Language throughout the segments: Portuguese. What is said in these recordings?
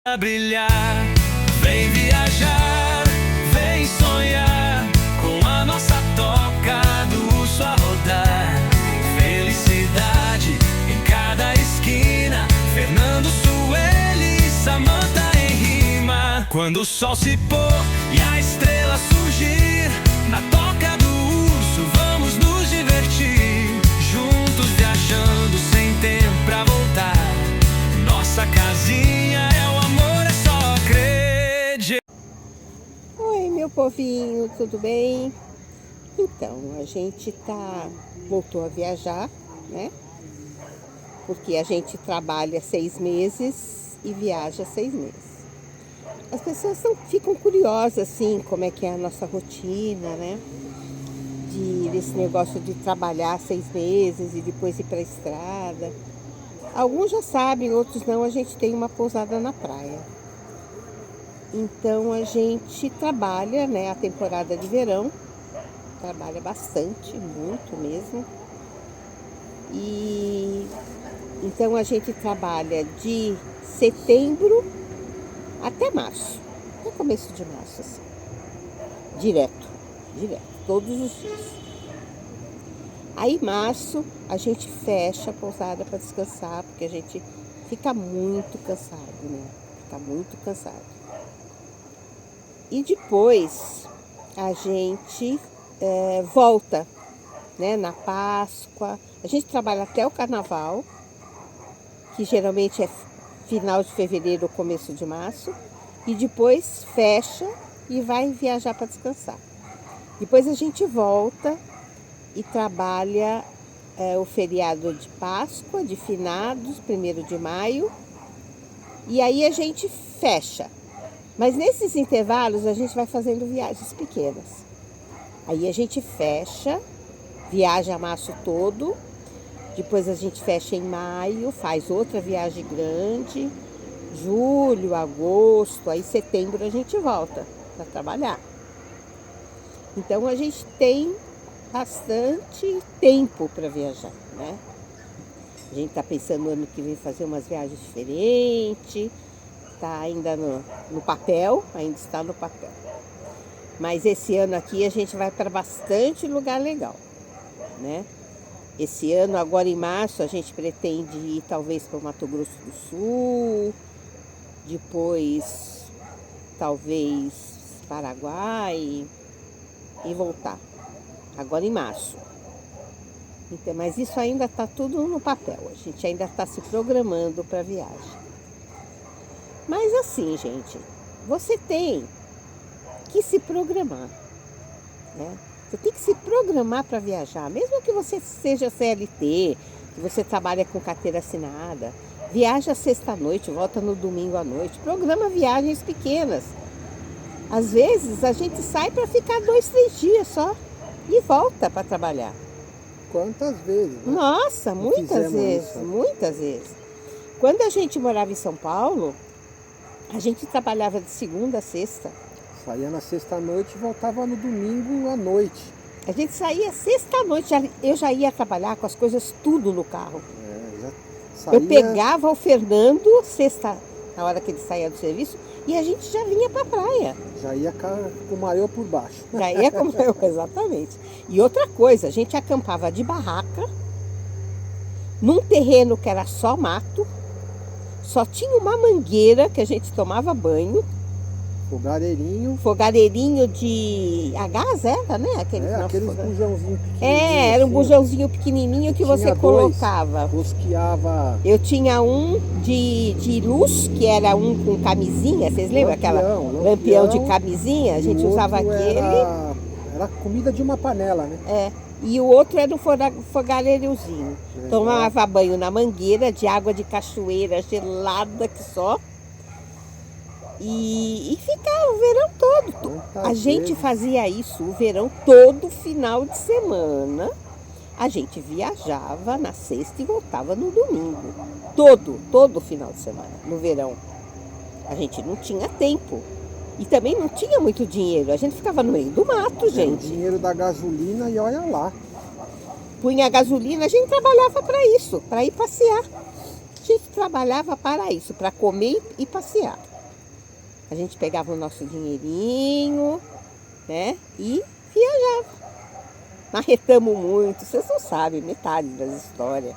A brilhar, vem viajar, vem sonhar, com a nossa toca do urso a rodar. Felicidade em cada esquina, Fernando, Sueli, Samanta em rima. Quando o sol se pôr e a estrela surgir, na toca do urso vamos nos divertir, juntos viajando sem tempo pra voltar. Nossa casinha é o amor, é só acreditar. Oi, meu povinho, tudo bem? Então, a gente voltou a viajar, né? Porque a gente trabalha 6 meses e viaja 6 meses. As pessoas ficam curiosas, assim, como é que é a nossa rotina, né? Desse negócio de trabalhar 6 meses e depois ir pra estrada. Alguns já sabem, outros não. A gente tem uma pousada na praia. Então a gente trabalha, né, a temporada de verão. Trabalha bastante, muito mesmo. E então a gente trabalha de setembro até março. Até começo de março, assim. Direto, todos os dias. Aí, em março, a gente fecha a pousada para descansar, porque a gente fica muito cansado, né? Fica muito cansado. E depois, a gente volta, né? Na Páscoa. A gente trabalha até o Carnaval, que geralmente é final de fevereiro ou começo de março. E depois fecha e vai viajar para descansar. Depois a gente volta e trabalha o feriado de Páscoa, de Finados, 1º de maio. E aí a gente fecha. Mas nesses intervalos a gente vai fazendo viagens pequenas. Aí a gente fecha, viaja março todo. Depois a gente fecha em maio, faz outra viagem grande. Julho, agosto, aí setembro a gente volta para trabalhar. Então a gente tem bastante tempo para viajar, né? A gente está pensando no ano que vem fazer umas viagens diferentes, está ainda no papel, ainda está no papel. Mas esse ano aqui a gente vai para bastante lugar legal, né? Esse ano, agora em março, a gente pretende ir talvez para o Mato Grosso do Sul, depois talvez Paraguai e voltar. Agora em março. Então, mas isso ainda está tudo no papel. A gente ainda está se programando para a viagem. Mas assim, gente, você tem que se programar, né? Você tem que se programar para viajar. Mesmo que você seja CLT, que você trabalha com carteira assinada, viaja sexta-noite, volta no domingo à noite. Programa viagens pequenas. Às vezes a gente sai para ficar 2, 3 dias só. E volta para trabalhar. Quantas vezes? Né? Nossa, muitas vezes. Quando a gente morava em São Paulo, a gente trabalhava de segunda a sexta. Saía na sexta-noite e voltava no domingo à noite. A gente saía sexta-noite, eu já ia trabalhar com as coisas tudo no carro. Já saía... Eu pegava o Fernando, sexta, na hora que ele saía do serviço, e a gente já vinha para a praia. Já ia com o maiô por baixo. Já ia com o maiô, exatamente. E outra coisa, a gente acampava de barraca, num terreno que era só mato, só tinha uma mangueira que a gente tomava banho. Fogareirinho a gás era, né? Aqueles bujãozinhos pequenininhos. Era um bujãozinho pequenininho que você colocava. Rosqueava. Eu tinha um de luz, que era um com camisinha. Vocês lembram aquela lampião de camisinha? A gente usava aquele. Era comida de uma panela, né? E o outro era um fogareirozinho. Tomava banho na mangueira de água de cachoeira gelada que só. E ficava o verão todo. A gente fazia isso o verão todo, final de semana. A gente viajava na sexta e voltava no domingo. Todo final de semana, no verão. A gente não tinha tempo. E também não tinha muito dinheiro. A gente ficava no meio do mato, gente. O dinheiro da gasolina e olha lá. Punha a gasolina, a gente trabalhava para isso, para ir passear. A gente trabalhava para isso, para comer e passear. A gente pegava o nosso dinheirinho, né? E viajava. Marretamos muito, vocês não sabem metade das histórias.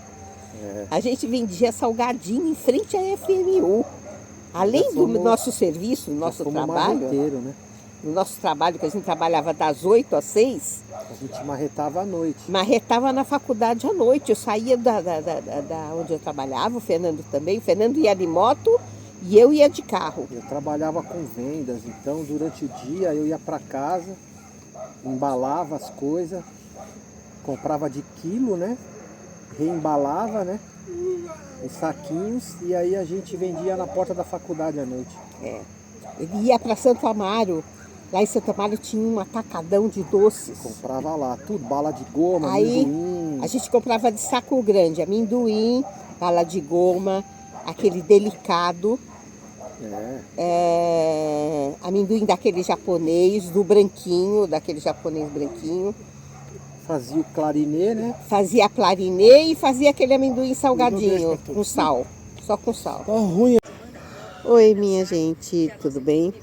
A gente vendia salgadinho em frente à FMU. Além do nosso serviço, do nosso trabalho, né? no nosso trabalho, que a gente trabalhava das 8 às 6, a gente marretava à noite. Marretava na faculdade à noite. Eu saía da onde eu trabalhava, o Fernando também. O Fernando ia de moto e eu ia de carro. Eu trabalhava com vendas, então durante o dia eu ia para casa, embalava as coisas, comprava de quilo, né? Reembalava, né? Em saquinhos, e aí a gente vendia na porta da faculdade à noite. Ele ia para Santo Amaro. Lá em Santo Amaro tinha um atacadão de doces. Comprava lá, tudo, bala de goma, Aí amendoim. a gente comprava de saco grande, amendoim, bala de goma, aquele delicado. Amendoim daquele japonês, daquele japonês branquinho. Fazia o clarinê, né? Fazia clarinê e fazia aquele amendoim salgadinho, com sal, só com sal. Tá ruim. Oi, minha gente, tudo bem?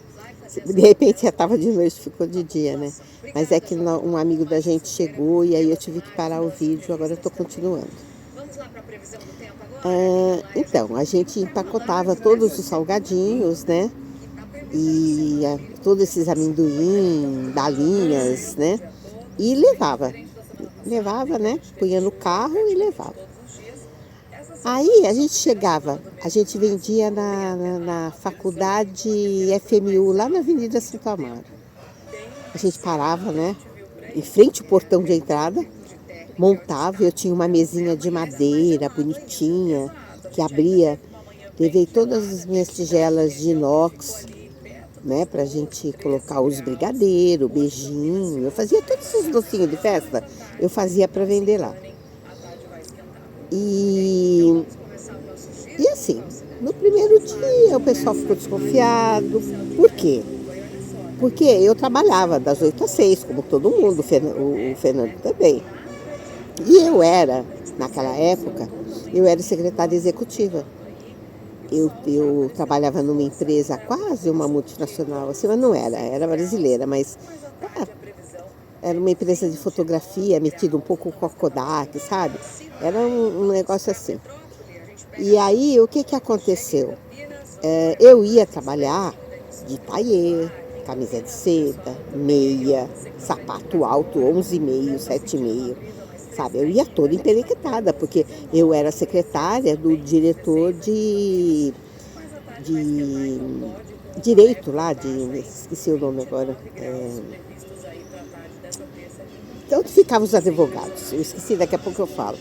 De repente já estava de noite, ficou de dia, né? Mas é que um amigo da gente chegou e aí eu tive que parar o vídeo, agora eu tô continuando. Então, a gente empacotava todos os salgadinhos, né? E todos esses amendoim, balinhas, né? E levava, né? Punha no carro e levava. Aí a gente vendia na faculdade FMU, lá na Avenida Santo Amaro. A gente parava, né? Em frente ao portão de entrada, montava, eu tinha uma mesinha de madeira bonitinha, que abria. Levei todas as minhas tigelas de inox, né, pra gente colocar os brigadeiros, beijinho. Eu fazia todos esses docinhos de festa, eu fazia para vender lá. E assim, no primeiro dia o pessoal ficou desconfiado. Por quê? Porque eu trabalhava das 8 às 6, como todo mundo, o Fernando também. E eu era, naquela época, secretária executiva. Eu trabalhava numa empresa, quase uma multinacional, assim, mas não era brasileira, mas era uma empresa de fotografia, metida um pouco com a Kodak, sabe? Era um negócio assim. E aí, o que aconteceu? Eu ia trabalhar de tailleur, camisa de seda, meia, sapato alto, 11,5, 7,5. Sabe, eu ia toda emperiquetada, porque eu era secretária do diretor de direito lá, esqueci o nome agora. Então, onde ficavam os advogados? Eu esqueci, daqui a pouco eu falo.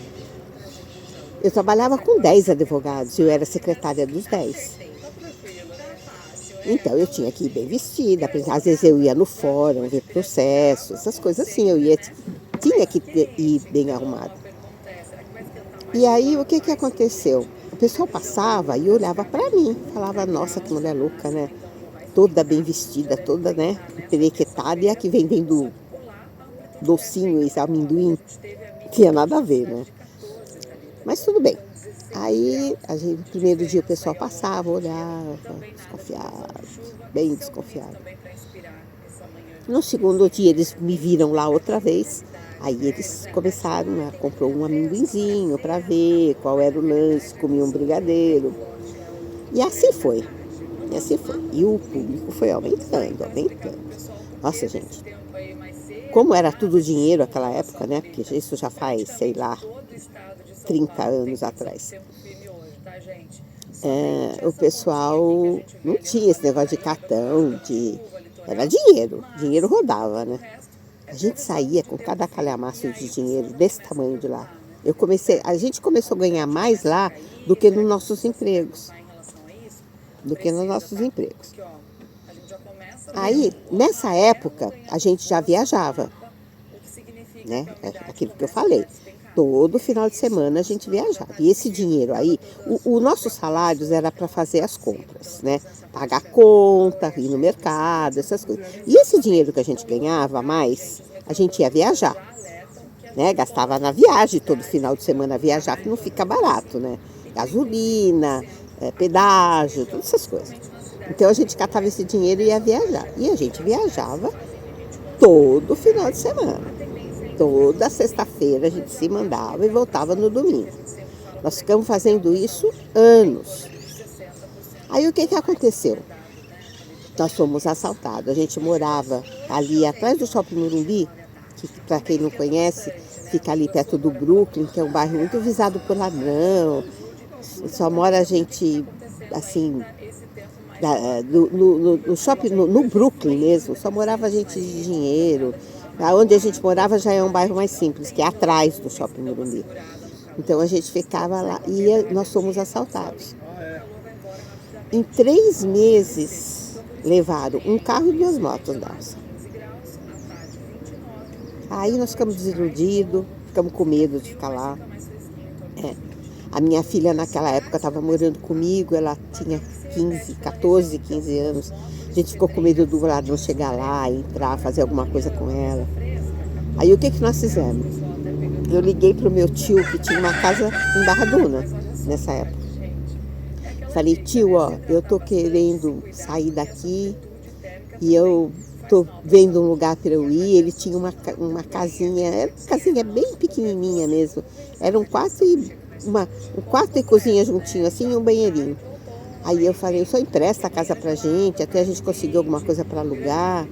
Eu trabalhava com 10 advogados, eu era secretária dos 10. Então, eu tinha que ir bem vestida, às vezes eu ia no fórum ver processo, essas coisas assim, tinha que ir bem arrumada. E aí, o que aconteceu? O pessoal passava e olhava para mim, falava, nossa, que mulher louca, né? Toda bem vestida, toda, né, perequetada, e aqui vendendo docinho e amendoim, não tinha nada a ver, né? Mas tudo bem. Aí, no primeiro dia o pessoal passava, olhava, desconfiado, bem desconfiado. No segundo dia eles me viram lá outra vez, aí eles começaram a comprar um amendoinzinho para ver qual era o lanche, comiam um brigadeiro. E assim foi. E o público foi aumentando. Nossa, gente, como era tudo dinheiro naquela época, né? Porque isso já faz, sei lá, 30 anos atrás. O pessoal não tinha esse negócio de cartão, era dinheiro rodava, né? A gente saía com cada calhamaço de dinheiro desse tamanho de lá. A gente começou a ganhar mais lá do que nos nossos empregos. Aí, nessa época, a gente já viajava, né? Aquilo que eu falei. Todo final de semana a gente viajava. E esse dinheiro aí, os nossos salários era para fazer as compras, né? Pagar conta, ir no mercado, essas coisas. E esse dinheiro que a gente ganhava a mais, a gente ia viajar, né? Gastava na viagem, todo final de semana viajar, que não fica barato, né? Gasolina, pedágio, todas essas coisas. Então a gente catava esse dinheiro e ia viajar. E a gente viajava todo final de semana. Toda sexta-feira a gente se mandava e voltava no domingo. Nós ficamos fazendo isso anos. Aí o que aconteceu? Nós fomos assaltados. A gente morava ali atrás do Shopping Morumbi, que para quem não conhece, fica ali perto do Brooklyn, que é um bairro muito visado por ladrão. Só mora gente, assim, no shopping, no Brooklyn mesmo, só morava gente de dinheiro. Onde a gente morava já é um bairro mais simples, que é atrás do Shopping Morumbi. Então a gente ficava lá e nós fomos assaltados. Em 3 meses levaram um carro e 2 motos nossas. Aí nós ficamos desiludidos, ficamos com medo de ficar lá. A minha filha naquela época estava morando comigo, ela tinha 14, 15 anos. A gente ficou com medo do ladrão chegar lá, entrar, fazer alguma coisa com ela. Aí o que nós fizemos? Eu liguei para o meu tio, que tinha uma casa em Barra Duna, nessa época. Falei, tio, eu tô querendo sair daqui e eu tô vendo um lugar para eu ir. Ele tinha uma casinha, era uma casinha bem pequenininha mesmo. Era um quarto e cozinha juntinho, assim, e um banheirinho. Aí eu falei, o senhor empresta a casa pra gente, até a gente conseguir alguma coisa para alugar.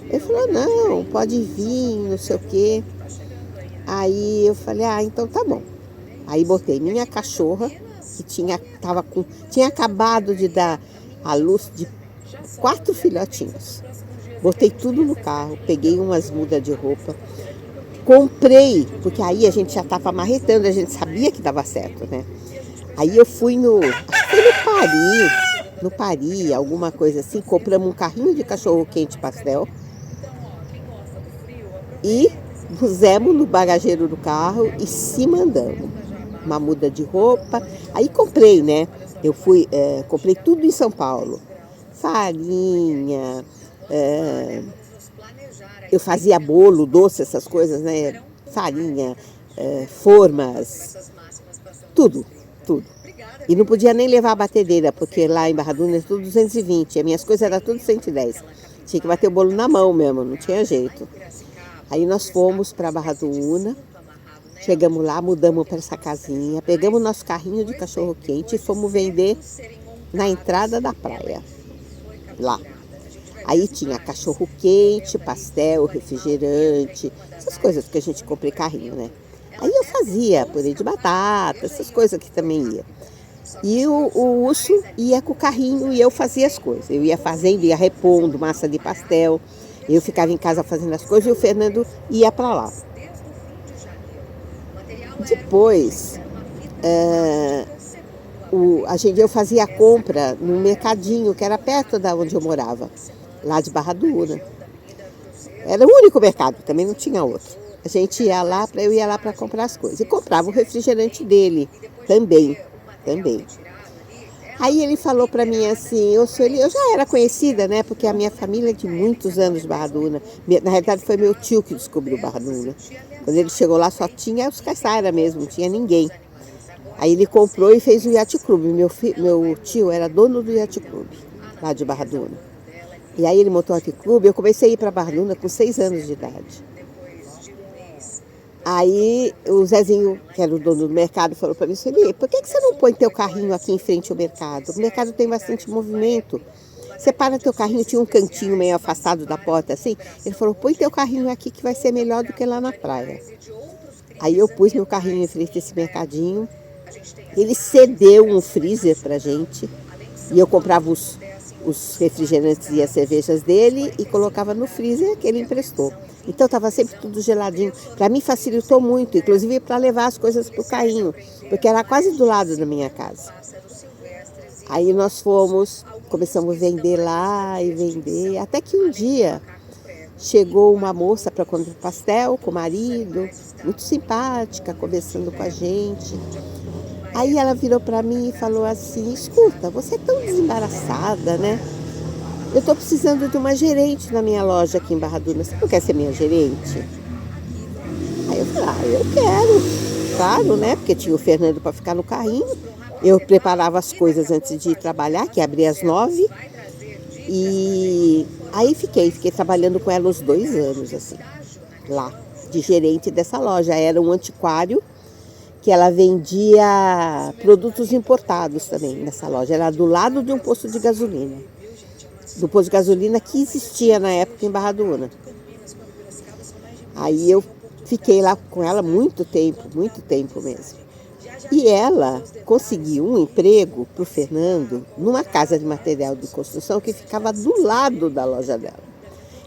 Ele falou, não, pode vir, não sei o quê. Aí eu falei, então tá bom. Aí botei minha cachorra, que tinha acabado de dar a luz de 4 filhotinhos. Botei tudo no carro, peguei umas mudas de roupa, comprei, porque aí a gente já estava marretando, a gente sabia que dava certo, né? Aí eu fui no Paris, alguma coisa assim, compramos um carrinho de cachorro-quente pastel e pusemos no bagageiro do carro e se mandamos. Uma muda de roupa. Aí comprei, né? Eu comprei tudo em São Paulo. Farinha, eu fazia bolo, doce, essas coisas, né? Farinha, formas, tudo. E não podia nem levar a batedeira, porque lá em Barra Duna é tudo 220, as minhas coisas eram tudo 110. Tinha que bater o bolo na mão mesmo, não tinha jeito. Aí nós fomos para Barra Duna, chegamos lá, mudamos para essa casinha, pegamos nosso carrinho de cachorro-quente e fomos vender na entrada da praia, lá. Aí tinha cachorro-quente, pastel, refrigerante, essas coisas que a gente compra em carrinho, né? Aí eu fazia purê de batata, essas coisas que também ia. E o urso ia com o carrinho e eu fazia as coisas. Eu ia fazendo, ia repondo massa de pastel. Eu ficava em casa fazendo as coisas e o Fernando ia para lá. Depois, eu fazia a compra no mercadinho, que era perto da onde eu morava, lá de Barra Duna. Era o único mercado, também não tinha outro. A gente ia lá, eu ia lá para comprar as coisas. E comprava o refrigerante dele também. Aí ele falou para mim assim, eu já era conhecida, né? Porque a minha família é de muitos anos de Barra Duna. Na realidade foi meu tio que descobriu Barra Duna. Quando ele chegou lá só tinha os caiçara mesmo, não tinha ninguém. Aí ele comprou e fez o Yacht Club. Meu tio era dono do Yacht Club, lá de Barra Duna. E aí ele montou o Yacht Club, eu comecei a ir para Barra Duna com 6 anos de idade. Aí o Zezinho, que era o dono do mercado, falou para mim, Sueli, por que você não põe teu carrinho aqui em frente ao mercado? O mercado tem bastante movimento. Você para teu carrinho, tinha um cantinho meio afastado da porta assim. Ele falou, põe teu carrinho aqui que vai ser melhor do que lá na praia. Aí eu pus meu carrinho em frente a esse mercadinho. Ele cedeu um freezer pra gente. E eu comprava os refrigerantes e as cervejas dele e colocava no freezer que ele emprestou. Então estava sempre tudo geladinho. Para mim facilitou muito, inclusive para levar as coisas para o carrinho, porque era quase do lado da minha casa. Aí nós começamos a vender lá e vender, até que um dia chegou uma moça para comprar pastel com o marido, muito simpática, conversando com a gente. Aí ela virou para mim e falou assim, escuta, você é tão desembaraçada, né? Eu estou precisando de uma gerente na minha loja aqui em Barra Duna. Você não quer ser minha gerente? Aí eu falei, eu quero. Claro, né? Porque tinha o Fernando para ficar no carrinho. Eu preparava as coisas antes de ir trabalhar, que abria às 9. E aí fiquei trabalhando com ela uns 2 anos, assim, lá, de gerente dessa loja. Era um antiquário que ela vendia produtos importados também nessa loja. Era do lado de um posto de gasolina. Do posto de gasolina que existia na época em Barra do Una. Aí eu fiquei lá com ela muito tempo mesmo. E ela conseguiu um emprego para o Fernando numa casa de material de construção que ficava do lado da loja dela.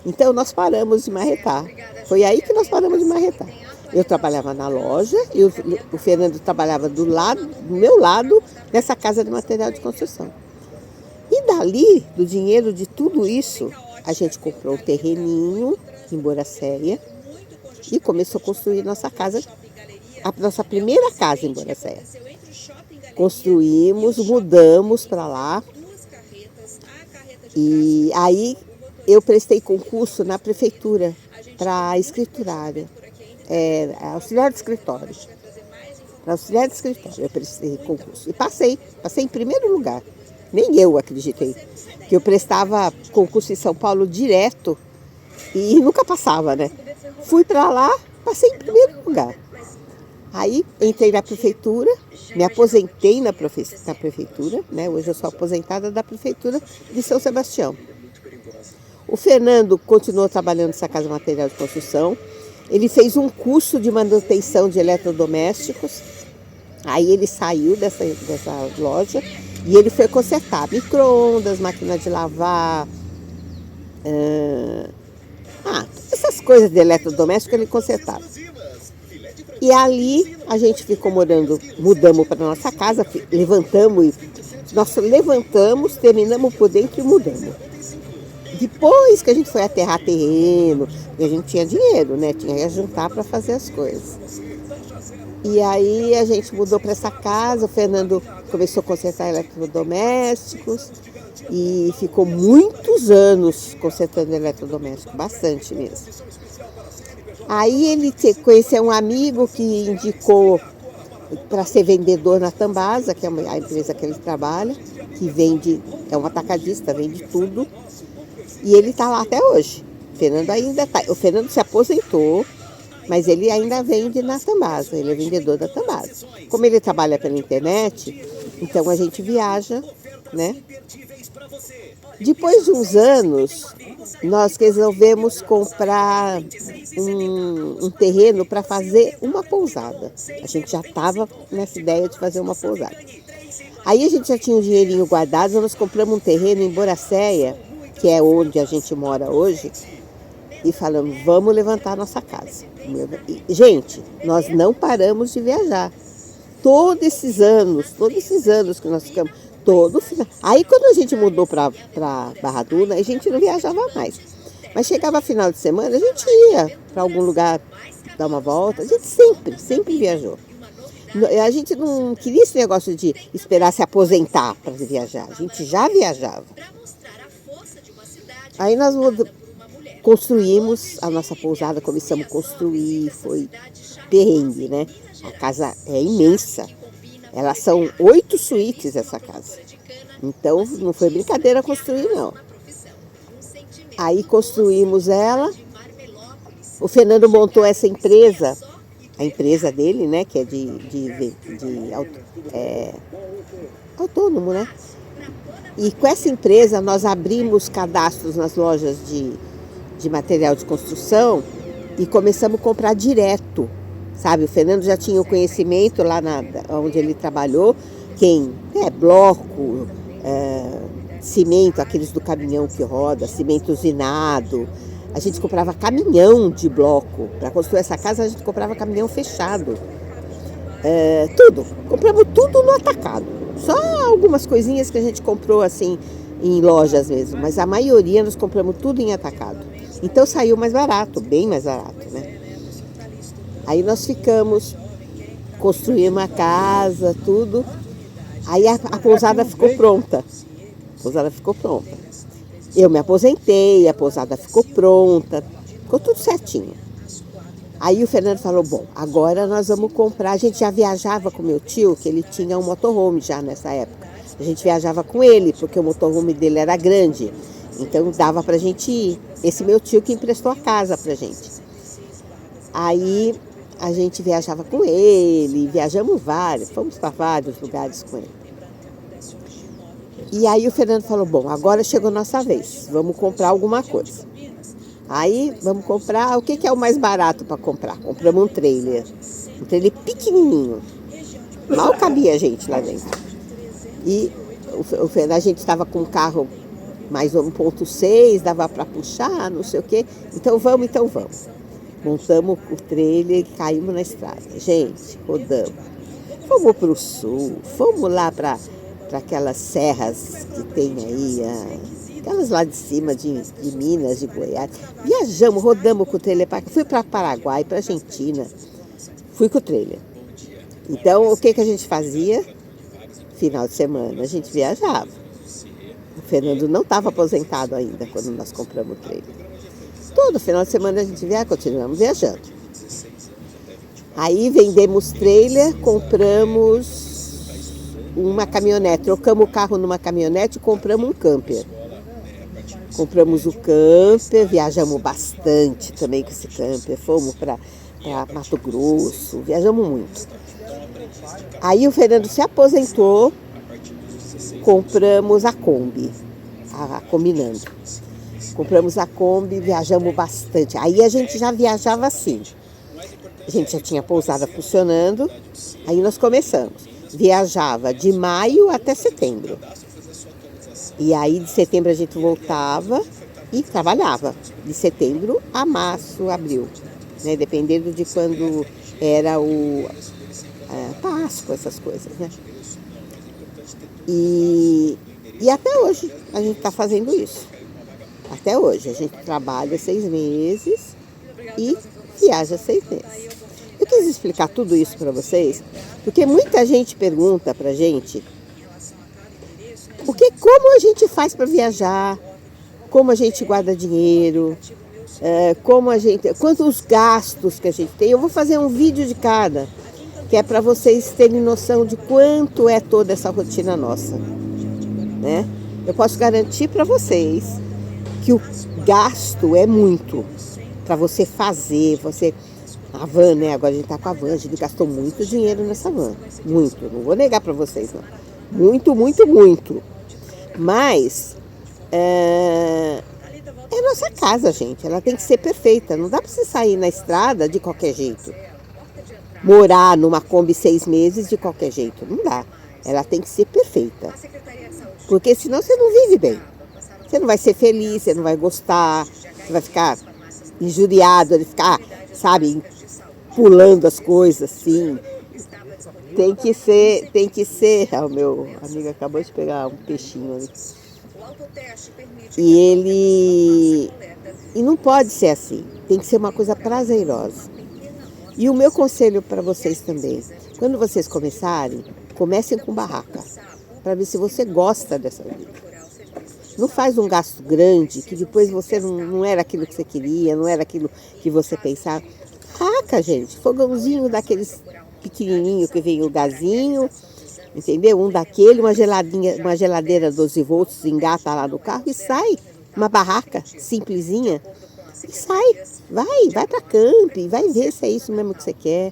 Então nós paramos de marretar. Foi aí que nós paramos de marretar. Eu trabalhava na loja e o Fernando trabalhava do meu lado, nessa casa de material de construção. E dali, do dinheiro de tudo isso, a gente comprou um terreninho em Boracéia e começou a construir nossa casa, a nossa primeira casa em Boracéia. Construímos, mudamos para lá. E aí eu prestei concurso na prefeitura para escriturária, auxiliar de escritório. Para auxiliar de escritório eu prestei concurso e passei em primeiro lugar. Nem eu acreditei que eu prestava concurso em São Paulo direto e nunca passava, né? Fui para lá, passei em primeiro lugar. Aí entrei na prefeitura, me aposentei na prefeitura, né? Hoje eu sou aposentada da prefeitura de São Sebastião. O Fernando continuou trabalhando nessa casa de material de construção. Ele fez um curso de manutenção de eletrodomésticos. Aí ele saiu dessa loja e ele foi consertar micro-ondas, máquina de lavar, essas coisas de eletrodoméstico ele consertava. E ali a gente ficou mudamos para nossa casa, nós levantamos, terminamos por dentro e mudamos. Depois que a gente foi aterrar terreno, a gente tinha dinheiro, né? Tinha que juntar para fazer as coisas. E aí a gente mudou para essa casa, o Fernando começou a consertar eletrodomésticos e ficou muitos anos consertando eletrodoméstico, bastante mesmo. Aí ele conheceu um amigo que indicou para ser vendedor na Tambasa, que é a empresa que ele trabalha, que é um atacadista, vende tudo. E ele está lá até hoje. O Fernando se aposentou, mas ele ainda vende na Tambasa, ele é vendedor da Tambasa. Como ele trabalha pela internet, então a gente viaja, né? Depois de uns anos, nós resolvemos comprar um terreno para fazer uma pousada. A gente já estava nessa ideia de fazer uma pousada. Aí a gente já tinha um dinheirinho guardado, nós compramos um terreno em Boracéia, que é onde a gente mora hoje, e falamos, vamos levantar a nossa casa. Gente, nós não paramos de viajar. Todos esses anos que nós ficamos, todo final. Aí quando a gente mudou para Barra do Una, a gente não viajava mais. Mas chegava final de semana, a gente ia para algum lugar dar uma volta. A gente sempre viajou. A gente não queria esse negócio de esperar se aposentar para viajar. A gente já viajava. Aí nós construímos a nossa pousada, começamos a construir, foi perrengue, né? A casa é imensa. Elas são 8 suítes essa casa. Então não foi brincadeira construir, não. Aí construímos ela. O Fernando montou essa empresa, a empresa dele, né? Que é autônomo, né? E com essa empresa nós abrimos cadastros nas lojas de material de construção e começamos a comprar direto, sabe? O Fernando já tinha o conhecimento lá onde ele trabalhou, bloco, cimento, aqueles do caminhão que roda, cimento usinado. A gente comprava caminhão de bloco. Para construir essa casa a gente comprava caminhão fechado. Tudo. Compramos tudo no atacado. Só algumas coisinhas que a gente comprou assim em lojas mesmo, mas a maioria nós compramos tudo em atacado. Então saiu mais barato, bem mais barato, né? Aí nós construímos a casa, tudo. Aí a pousada ficou pronta. Eu me aposentei, a pousada ficou pronta, ficou tudo certinho. Aí o Fernando falou, bom, agora nós vamos comprar. A gente já viajava com meu tio, que ele tinha um motorhome já nessa época. A gente viajava com ele, porque o motorhome dele era grande. Então dava pra gente ir. Esse meu tio que emprestou a casa pra gente. Aí a gente viajava com ele, viajamos fomos para vários lugares com ele. E aí o Fernando falou, bom, agora chegou a nossa vez, vamos comprar alguma coisa. Aí vamos comprar, o que é o mais barato para comprar? Compramos um trailer pequenininho, mal cabia a gente lá dentro. E a gente estava com um carro mais 1.6, dava para puxar, não sei o quê. Então vamos. Montamos o trailer e caímos na estrada. Gente, rodamos. Fomos para o sul, fomos lá para aquelas serras que tem aí, aquelas lá de cima de Minas, de Goiás. Viajamos, rodamos com o trailer. Fui para Paraguai, para Argentina. Fui com o trailer. Então, o que a gente fazia? Final de semana, a gente viajava. O Fernando não estava aposentado ainda quando nós compramos o trailer. Todo final de semana a gente continuamos viajando. Aí vendemos trailer, compramos uma caminhonete, trocamos o carro numa caminhonete e compramos um camper. Compramos o camper, viajamos bastante também com esse camper, fomos para Mato Grosso, viajamos muito. Aí o Fernando se aposentou, compramos a Kombi, a Combinando. Compramos a Kombi, viajamos bastante. Aí a gente já viajava assim. A gente já tinha pousada funcionando, aí nós começamos. Viajava de maio até setembro. E aí de setembro a gente voltava e trabalhava. De setembro a março, abril. Né? Dependendo de quando era a Páscoa, essas coisas, né? E até hoje a gente está fazendo isso. Até hoje, a gente trabalha 6 meses e viaja 6 meses. Eu quis explicar tudo isso para vocês, porque muita gente pergunta pra gente como a gente faz para viajar, como a gente guarda dinheiro, quantos gastos que a gente tem. Eu vou fazer um vídeo de cada, que é para vocês terem noção de quanto é toda essa rotina nossa, né? Eu posso garantir para vocês que o gasto é muito para você fazer, a van, né? Agora a gente tá com a van, a gente gastou muito dinheiro nessa van, muito, não vou negar para vocês não, muito. Mas é nossa casa, gente, ela tem que ser perfeita, não dá para você sair na estrada de qualquer jeito, morar numa Kombi 6 meses de qualquer jeito, não dá, ela tem que ser perfeita, porque senão você não vive bem. Você não vai ser feliz, você não vai gostar, você vai ficar injuriado, ele ficar, sabe, pulando as coisas assim. Tem que ser. O meu amigo acabou de pegar um peixinho ali. E não pode ser assim. Tem que ser uma coisa prazerosa. E o meu conselho para vocês também, quando vocês começarem, comecem com barraca, para ver se você gosta dessa vida. Não faz um gasto grande, que depois você não era aquilo que você queria, não era aquilo que você pensava. Raca, gente, fogãozinho daqueles pequenininho que vem o gazinho, entendeu? Um daquele, uma geladeira 12 volts, engata lá no carro e sai. Uma barraca simplesinha e sai. Vai pra camping, vai ver se é isso mesmo que você quer,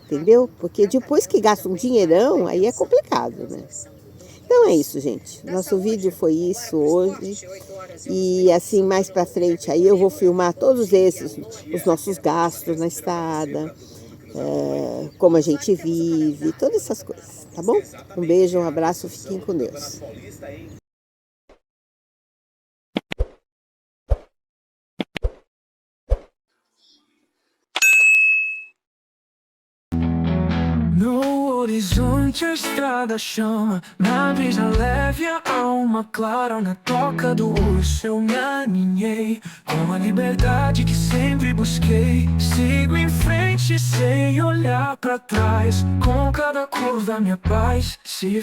entendeu? Porque depois que gasta um dinheirão, aí é complicado, né? Então é isso, gente. Nosso vídeo foi isso hoje. E assim, mais pra frente aí eu vou filmar todos os nossos gastos na estrada, como a gente vive, todas essas coisas, tá bom? Um beijo, um abraço, fiquem com Deus. No horizonte a estrada chama, na brisa leve a alma clara, na toca do urso eu me aninhei, com a liberdade que sempre busquei. Sigo em frente sem olhar pra trás, com cada curva minha paz se